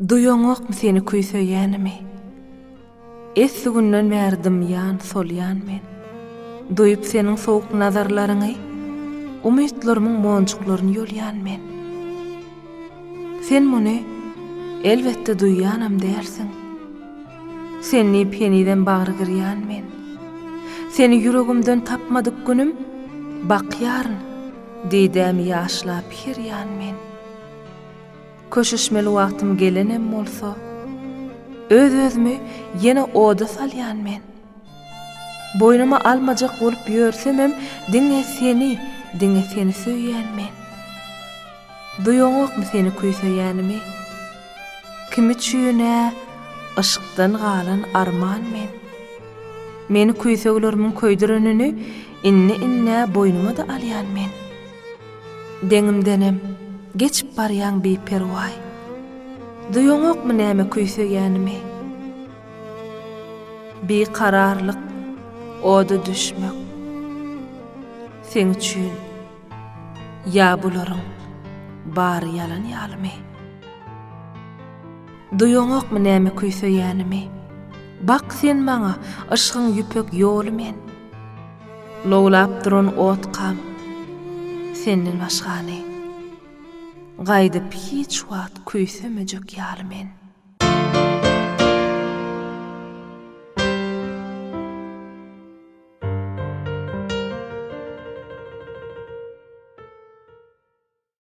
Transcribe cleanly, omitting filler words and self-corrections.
Duyoňokmy seni küýseýänimi? Esligünden merdim ýan solýan men. Duyup seniň sowuk nazarlaryňy, umytlarymyň monçuklaryny ýolýan men. Sen muny elbetde duýýanam därsiň. Seni peniden bagry girýän men. Seni yüregimden tapmadyk günüm, bakýaryn diýdäm ýaşlap hirýän men. Köşüşmeli wagtym gelenem bolsa, öz-özümi ýene oda salýan men. Boynuma almajak bolup ýörsemem, diňe seni söýýän men. Duýoňokmy seni küýseýänimi? Kimi çüýne ışykdan galan arman men. Meni küýseglerimin köýdürenini inne boynuma da alýan men. Deňimdenem geçip barýan bir perway. Duýoňokmy näme küýseýänimi? Bir kararlyk, oda düşmek. Sen üçin ýa bularyň bary ýalan ýalymy? Duýoňokmy näme küýseýänimi? Bak sen maňa ışygyň ýüpek ýoly men. Lowlap duran otkam senden başgany. Gaýdyp hiç wagt küýsemejek ýaly men.